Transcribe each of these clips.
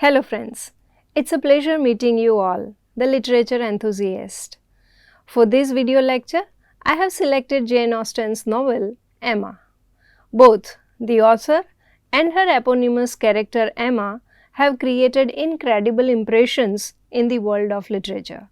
Hello friends, it's a pleasure meeting you all, the literature enthusiast. For this video lecture, I have selected Jane Austen's novel, Emma. Both the author and her eponymous character Emma have created incredible impressions in the world of literature.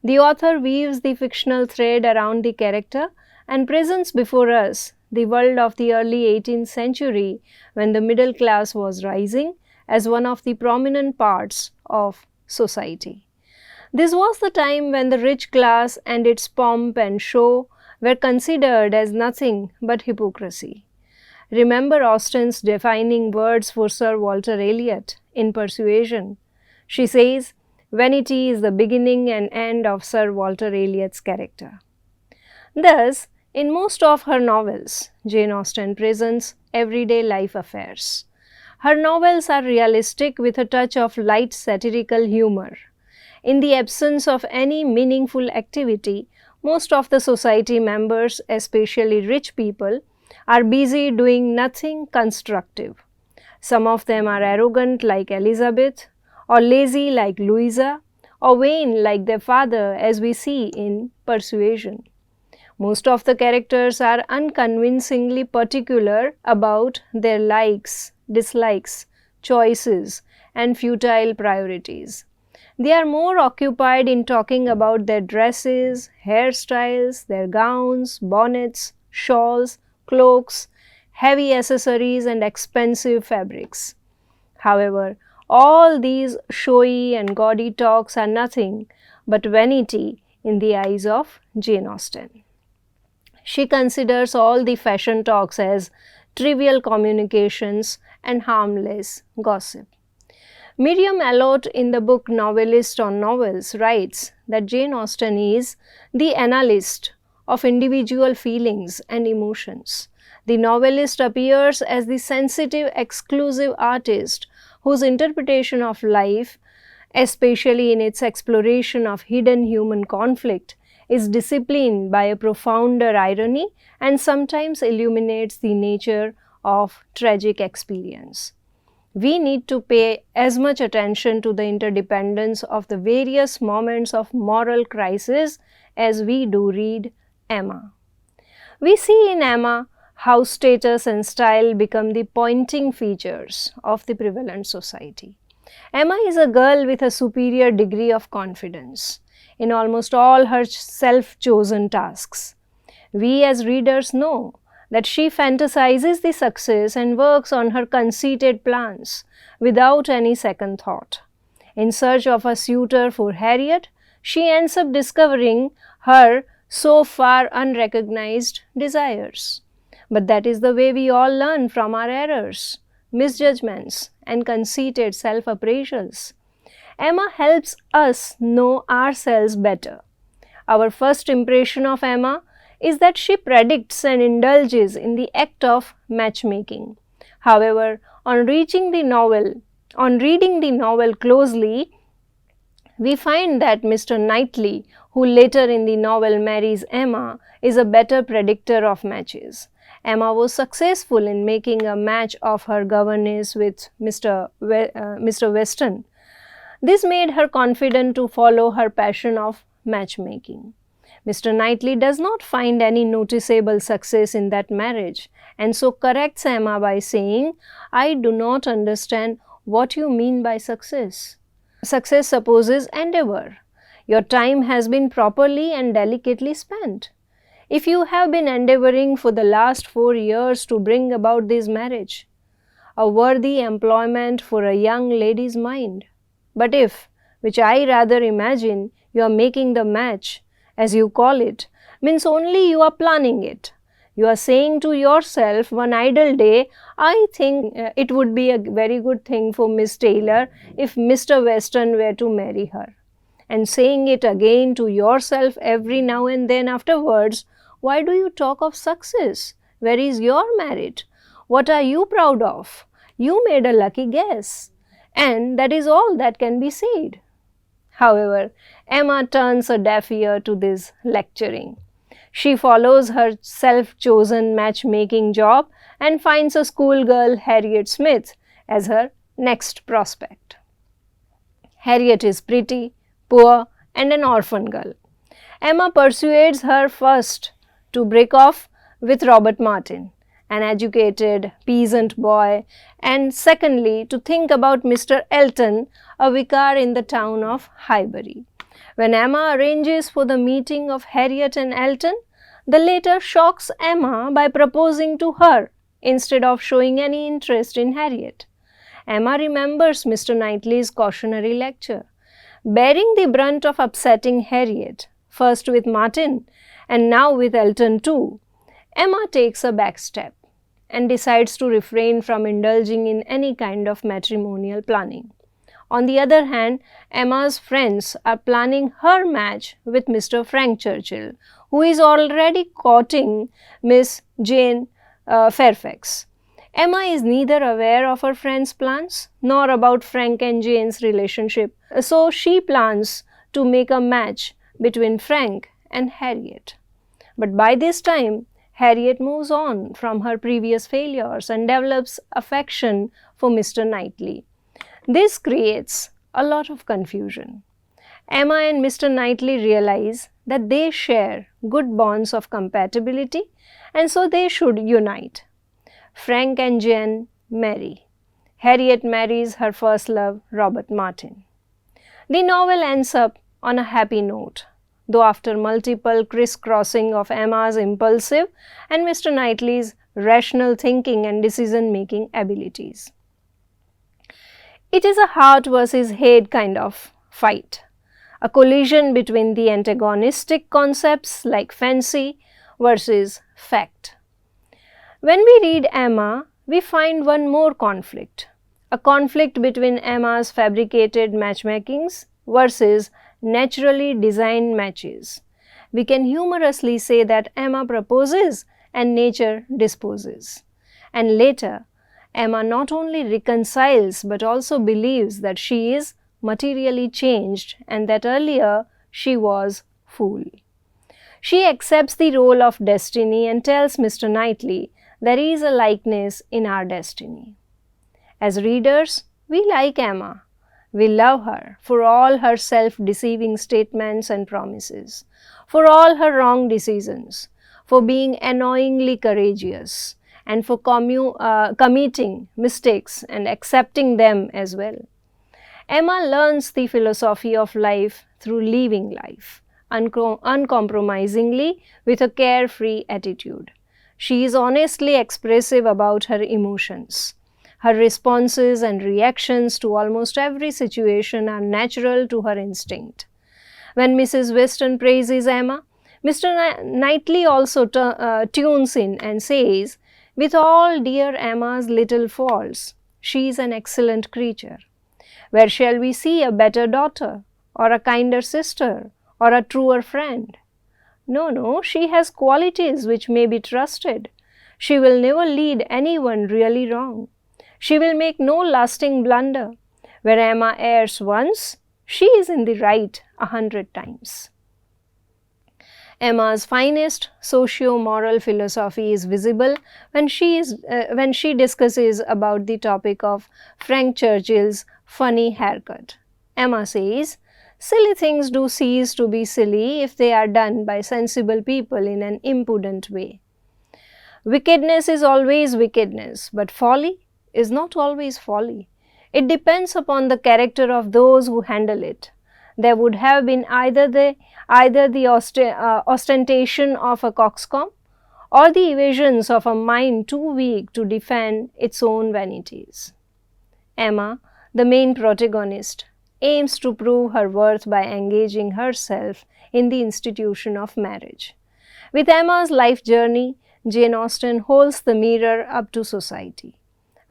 The author weaves the fictional thread around the character and presents before us the world of the early 18th century when the middle class was rising as one of the prominent parts of society. This was the time when the rich class and its pomp and show were considered as nothing but hypocrisy. Remember Austen's defining words for Sir Walter Elliot in Persuasion. She says, "Vanity is the beginning and end of Sir Walter Elliot's character." Thus, in most of her novels, Jane Austen presents everyday life affairs. Her novels are realistic with a touch of light satirical humor. In the absence of any meaningful activity, most of the society members, especially rich people, are busy doing nothing constructive. Some of them are arrogant like Elizabeth, or lazy like Louisa, or vain like their father, as we see in Persuasion. Most of the characters are unconvincingly particular about their likes, dislikes, choices, and futile priorities. They are more occupied in talking about their dresses, hairstyles, their gowns, bonnets, shawls, cloaks, heavy accessories, and expensive fabrics. However, all these showy and gaudy talks are nothing but vanity in the eyes of Jane Austen. She considers all the fashion talks as trivial communications and harmless gossip. Miriam Allott in the book Novelist on Novels writes that Jane Austen is the analyst of individual feelings and emotions. The novelist appears as the sensitive, exclusive artist whose interpretation of life, especially in its exploration of hidden human conflict, is disciplined by a profounder irony and sometimes illuminates the nature of tragic experience. We need to pay as much attention to the interdependence of the various moments of moral crisis as we do read Emma. We see in Emma how status and style become the pointing features of the prevalent society. Emma is a girl with a superior degree of confidence in almost all her self-chosen tasks. We as readers know that she fantasizes the success and works on her conceited plans without any second thought. In search of a suitor for Harriet, she ends up discovering her so far unrecognized desires. But that is the way we all learn from our errors, misjudgments, and conceited self-appraisals. Emma helps us know ourselves better. Our first impression of Emma is that she predicts and indulges in the act of matchmaking. However, on reading the novel closely, we find that Mr. Knightley, who later in the novel marries Emma, is a better predictor of matches. Emma was successful in making a match of her governess with Mr. Weston. This made her confident to follow her passion of matchmaking. Mr. Knightley does not find any noticeable success in that marriage and so corrects Emma by saying, "I do not understand what you mean by success. Success supposes endeavor. Your time has been properly and delicately spent. If you have been endeavoring for the last 4 years to bring about this marriage, a worthy employment for a young lady's mind. But if, which I rather imagine, you are making the match, as you call it, means only you are planning it. You are saying to yourself one idle day, I think it would be a very good thing for Miss Taylor if Mr. Weston were to marry her. And saying it again to yourself every now and then afterwards, why do you talk of success? Where is your merit? What are you proud of? You made a lucky guess. And that is all that can be said." However, Emma turns a deaf ear to this lecturing. She follows her self-chosen matchmaking job and finds a schoolgirl, Harriet Smith, as her next prospect. Harriet is pretty, poor, and an orphan girl. Emma persuades her first to break off with Robert Martin, an educated peasant boy, and secondly to think about Mr. Elton, a vicar in the town of Highbury. When Emma arranges for the meeting of Harriet and Elton, the latter shocks Emma by proposing to her instead of showing any interest in Harriet. Emma remembers Mr. Knightley's cautionary lecture. Bearing the brunt of upsetting Harriet, first with Martin and now with Elton too, Emma takes a back step and decides to refrain from indulging in any kind of matrimonial planning. On the other hand, Emma's friends are planning her match with Mr. Frank Churchill, who is already courting Miss Jane Fairfax. Emma is neither aware of her friends' plans nor about Frank and Jane's relationship, so she plans to make a match between Frank and Harriet. But by this time, Harriet moves on from her previous failures and develops affection for Mr. Knightley. This creates a lot of confusion. Emma and Mr. Knightley realize that they share good bonds of compatibility and so they should unite. Frank and Jane marry. Harriet marries her first love, Robert Martin. The novel ends up on a happy note, though after multiple crisscrossing of Emma's impulsive and Mr. Knightley's rational thinking and decision-making abilities. It is a heart versus head kind of fight, a collision between the antagonistic concepts like fancy versus fact. When we read Emma, we find one more conflict, a conflict between Emma's fabricated matchmakings versus naturally designed matches. We can humorously say that Emma proposes and nature disposes. And later, Emma not only reconciles but also believes that she is materially changed and that earlier she was fool. She accepts the role of destiny and tells Mr. Knightley there is a likeness in our destiny. As readers, we like Emma. We love her for all her self-deceiving statements and promises, for all her wrong decisions, for being annoyingly courageous, and for committing mistakes and accepting them as well. Emma learns the philosophy of life through living life, uncompromisingly with a carefree attitude. She is honestly expressive about her emotions. Her responses and reactions to almost every situation are natural to her instinct. When Mrs. Weston praises Emma, Mr. Knightley also tunes in and says, "With all dear Emma's little faults, she is an excellent creature. Where shall we see a better daughter, or a kinder sister, or a truer friend? No, she has qualities which may be trusted. She will never lead anyone really wrong. She will make no lasting blunder. Where Emma errs once, she is in the right 100 times." Emma's finest socio-moral philosophy is visible when she discusses about the topic of Frank Churchill's funny haircut. Emma says, "Silly things do cease to be silly if they are done by sensible people in an impudent way. Wickedness is always wickedness, but folly is not always folly. It depends upon the character of those who handle it. There would have been either the ostentation of a coxcomb or the evasions of a mind too weak to defend its own vanities." Emma, the main protagonist, aims to prove her worth by engaging herself in the institution of marriage. With Emma's life journey, Jane Austen holds the mirror up to society,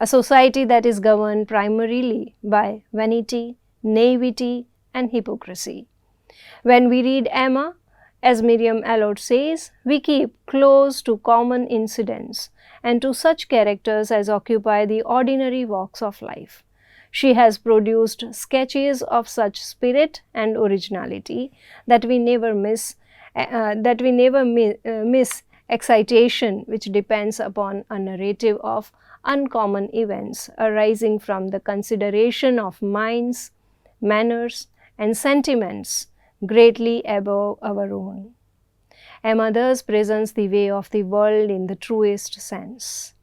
a society that is governed primarily by vanity, naivety, and hypocrisy. When we read Emma, as Miriam Allott says, we keep close to common incidents and to such characters as occupy the ordinary walks of life. She has produced sketches of such spirit and originality that we never miss excitation which depends upon a narrative of uncommon events arising from the consideration of minds, manners, and sentiments greatly above our own. Emma thus presents the way of the world in the truest sense.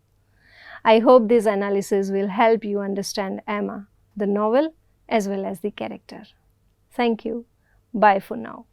I hope this analysis will help you understand Emma, the novel, as well as the character. Thank you. Bye for now.